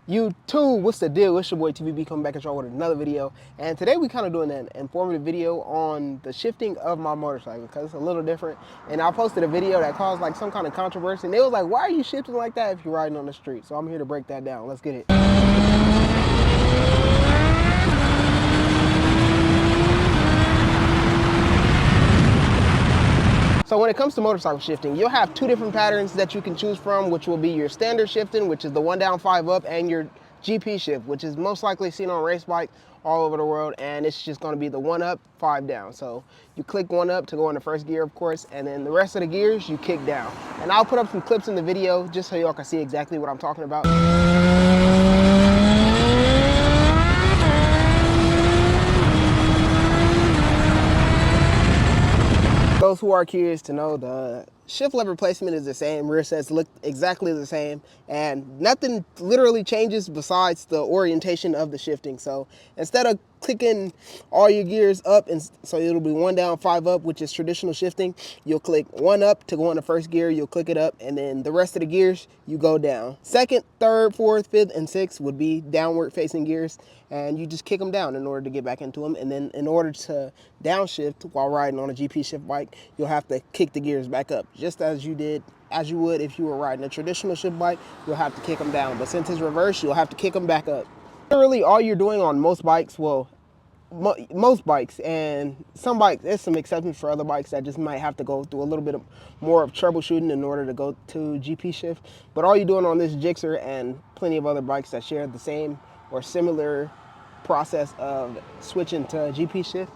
YouTube, what's the deal? It's your boy TVB coming back at y'all with another video. And today we kind of doing an informative video on the shifting of my motorcycle because it's a little different. And I posted a video that caused like some kind of controversy. And they was like, why are you shifting like that if you're riding on the street? So I'm here to break that down. Let's get it. So when it comes to motorcycle shifting, you'll have two different patterns that you can choose from, which will be your standard shifting, which is the 1 down, 5 up, and your GP shift, which is most likely seen on race bikes all over the world, and it's just going to be the 1 up, 5 down. So you click 1 up to go in the first gear, of course, and then the rest of the gears you kick down. And I'll put up some clips in the video just so y'all can see exactly what I'm talking about. Those who are curious to know, the shift lever placement is the same, rear sets look exactly the same, and nothing literally changes besides the orientation of the shifting. So instead of clicking all your gears up, and so it'll be 1 down, 5 up, which is traditional shifting, you'll click 1 up to go in the first gear, you'll click it up, and then the rest of the gears you go down. Second, third, fourth, fifth, and sixth would be downward facing gears, and you just kick them down in order to get back into them. And then in order to downshift while riding on a GP shift bike, you'll have to kick the gears back up, just as you would if you were riding a traditional shift bike. You'll have to kick them down, but since it's reverse, you'll have to kick them back up. Literally all you're doing on most bikes, well, most bikes, and some bikes, there's some exceptions for other bikes that just might have to go through a little bit more of troubleshooting in order to go to GP shift. But all you're doing on this GSXR and plenty of other bikes that share the same or similar process of switching to GP shift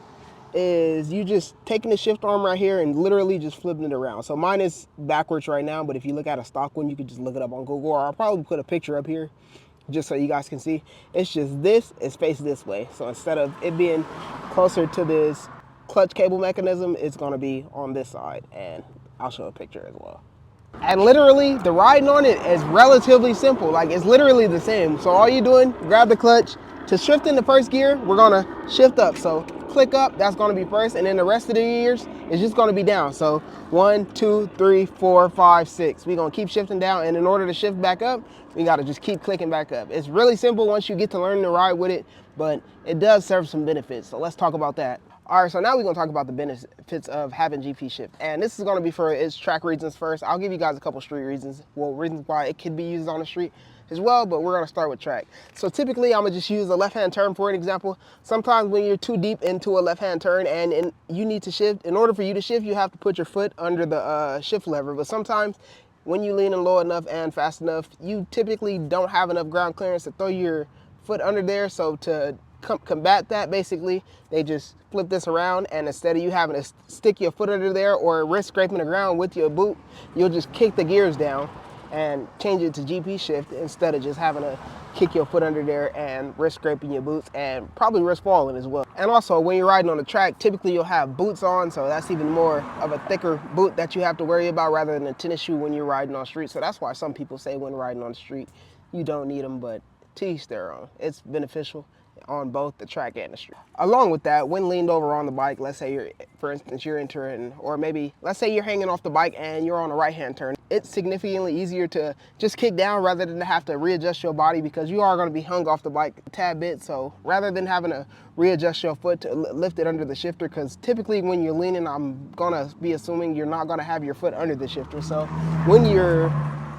is you just taking the shift arm right here and literally just flipping it around. So mine is backwards right now, but if you look at a stock one, you could just look it up on Google, or I'll probably put a picture up here just so you guys can see. It's just this is faced this way. So instead of it being closer to this clutch cable mechanism, it's going to be on this side, and I'll show a picture as well. And literally the riding on it is relatively simple. Like, it's literally the same. So all you're doing, grab the clutch. To shift in the first gear, we're gonna shift up. So click up, that's gonna be first, and then the rest of the gears is just gonna be down. So 1, 2, 3, 4, 5, 6. We're gonna keep shifting down, and in order to shift back up, we gotta just keep clicking back up. It's really simple once you get to learn to ride with it, but it does serve some benefits. So let's talk about that. All right, so now we're gonna talk about the benefits of having GP shift. And this is gonna be for its track reasons first. I'll give you guys a couple street reasons. Well, reasons why it could be used on the street as well, but we're gonna start with track. So typically I'm gonna just use a left-hand turn for an example. Sometimes when you're too deep into a left-hand turn and you need to shift, in order for you to shift, you have to put your foot under the shift lever. But sometimes when you lean in low enough and fast enough, you typically don't have enough ground clearance to throw your foot under there. So to combat that, basically they just flip this around, and instead of you having to stick your foot under there or risk scraping the ground with your boot, you'll just kick the gears down and change it to GP shift instead of just having to kick your foot under there and risk scraping your boots and probably risk falling as well. And also when you're riding on the track, typically you'll have boots on, so that's even more of a thicker boot that you have to worry about rather than a tennis shoe when you're riding on the street. So that's why some people say when riding on the street you don't need them, but to each their own. It's beneficial on both the track and the street. Along with that, when leaned over on the bike, let's say for instance, you're entering, or maybe let's say you're hanging off the bike and you're on a right-hand turn, it's significantly easier to just kick down rather than to have to readjust your body, because you are going to be hung off the bike a tad bit. So rather than having to readjust your foot to lift it under the shifter, because typically when you're leaning, I'm gonna be assuming you're not gonna have your foot under the shifter. So when you're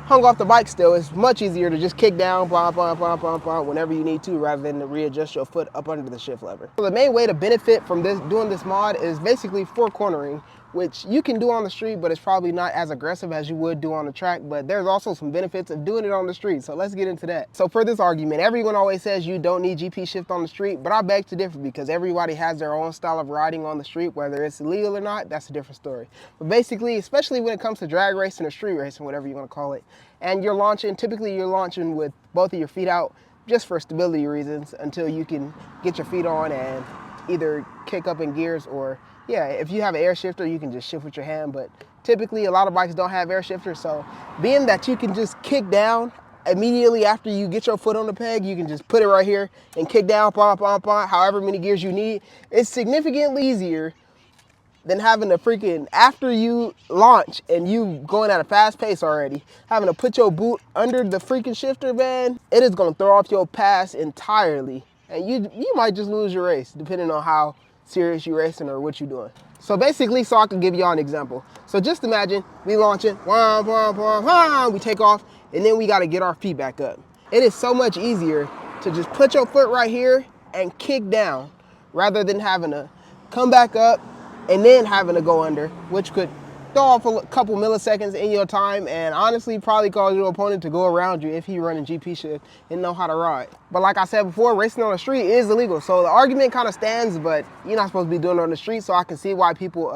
hung off the bike still, it's much easier to just kick down, blah, blah, blah, blah, blah, whenever you need to, rather than to readjust your foot up under the shift lever. So the main way to benefit from doing this mod is basically four cornering, which you can do on the street, but it's probably not as aggressive as you would do on the track. But there's also some benefits of doing it on the street. So let's get into that. So for this argument, everyone always says you don't need GP shift on the street, but I beg to differ, because everybody has their own style of riding on the street. Whether it's illegal or not, that's a different story. But basically, especially when it comes to drag racing or street racing, whatever you want to call it, and you're launching, typically you're launching with both of your feet out just for stability reasons until you can get your feet on and either kick up in gears, or yeah, if you have an air shifter, you can just shift with your hand. But typically a lot of bikes don't have air shifters, so being that you can just kick down immediately after you get your foot on the peg, you can just put it right here and kick down, however many gears you need. It's significantly easier than having to freaking, after you launch and you going at a fast pace already, having to put your boot under the freaking shifter, man, it is gonna throw off your pass entirely. And you might just lose your race, depending on how serious you racing or what you doing. So basically, so I can give y'all an example. So just imagine we launching, we take off, and then we gotta get our feet back up. It is so much easier to just put your foot right here and kick down rather than having to come back up and then having to go under, which could throw off a couple milliseconds in your time and honestly probably cause your opponent to go around you if he running GP shift and know how to ride. But like I said before, racing on the street is illegal. So the argument kind of stands, but you're not supposed to be doing it on the street. So I can see why people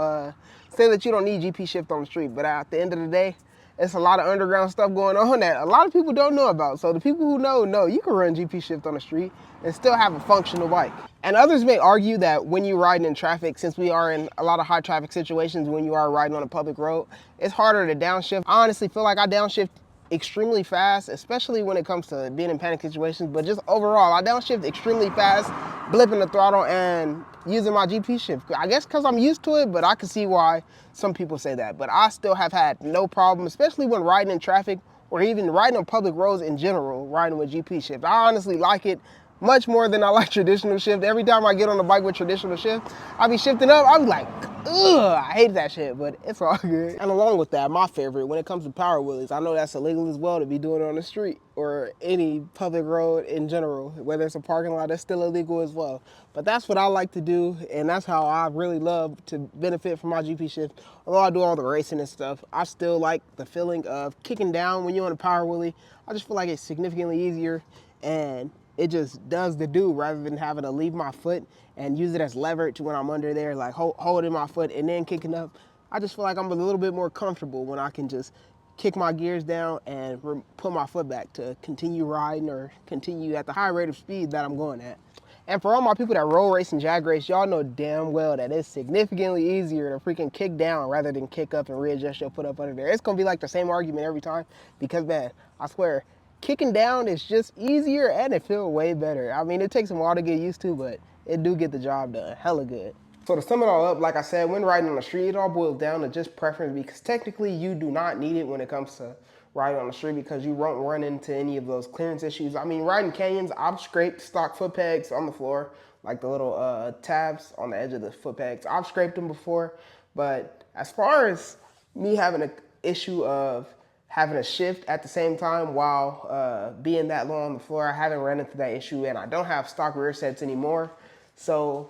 say that you don't need GP shift on the street. But at the end of the day, it's a lot of underground stuff going on that a lot of people don't know about. So the people who know you can run GP shift on the street and still have a functional bike. And others may argue that when you're riding in traffic, since we are in a lot of high traffic situations, when you are riding on a public road, it's harder to downshift. I honestly feel like I downshift extremely fast, especially when it comes to being in panic situations, but just overall, I downshift extremely fast, blipping the throttle and using my GP shift. I guess because I'm used to it, but I can see why some people say that. But I still have had no problem, especially when riding in traffic or even riding on public roads in general, riding with GP shift. I honestly like it much more than I like traditional shift. Every time I get on the bike with traditional shift, I be shifting up, I be like, ugh, I hate that shit, but it's all good. And along with that, my favorite, when it comes to power wheelies, I know that's illegal as well to be doing it on the street or any public road in general, whether it's a parking lot, that's still illegal as well. But that's what I like to do, and that's how I really love to benefit from my GP shift. Although I do all the racing and stuff, I still like the feeling of kicking down when you're on a power wheelie. I just feel like it's significantly easier and it just does the do rather than having to leave my foot and use it as leverage when I'm under there, like holding my foot and then kicking up. I just feel like I'm a little bit more comfortable when I can just kick my gears down and put my foot back to continue riding or continue at the high rate of speed that I'm going at. And for all my people that roll race and jag race, y'all know damn well that it's significantly easier to freaking kick down rather than kick up and readjust your foot up under there. It's gonna be like the same argument every time because, man, I swear, kicking down is just easier and it feels way better. I mean, it takes a while to get used to, but it do get the job done hella good. So to sum it all up, like I said, when riding on the street, it all boils down to just preference because technically you do not need it when it comes to riding on the street because you won't run into any of those clearance issues. I mean, riding canyons, I've scraped stock foot pegs on the floor, like the little tabs on the edge of the foot pegs. I've scraped them before, but as far as me having an issue of having a shift at the same time while being that low on the floor, I haven't run into that issue, and I don't have stock rear sets anymore, so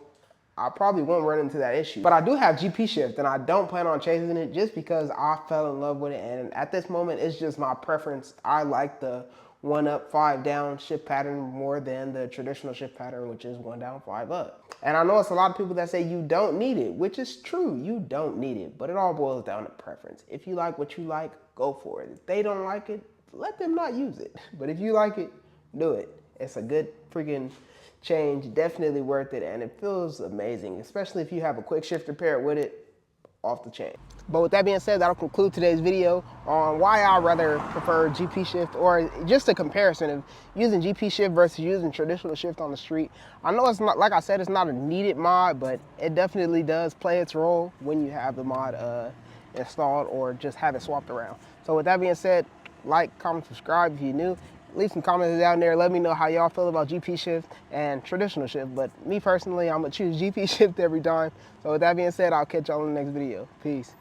I probably won't run into that issue. But I do have GP shift, and I don't plan on chasing it just because I fell in love with it, and at this moment, it's just my preference. I like the 1 up, 5 down shift pattern more than the traditional shift pattern, which is 1 down, 5 up. And I know it's a lot of people that say you don't need it, which is true, you don't need it, but it all boils down to preference. If you like what you like, go for it. If they don't like it, let them not use it. But if you like it, do it. It's a good freaking change, definitely worth it, and it feels amazing, especially if you have a quick shifter paired with it, off the chain. But with that being said, that'll conclude today's video on why I rather prefer GP shift, or just a comparison of using GP shift versus using traditional shift on the street. I know it's not, like I said, it's not a needed mod, but it definitely does play its role when you have the mod installed or just have it swapped around. So with that being said, like, comment, subscribe if you're new. Leave some comments down there. Let me know how y'all feel about GP shift and traditional shift. But me personally, I'm gonna choose GP shift every time. So with that being said, I'll catch y'all in the next video. Peace.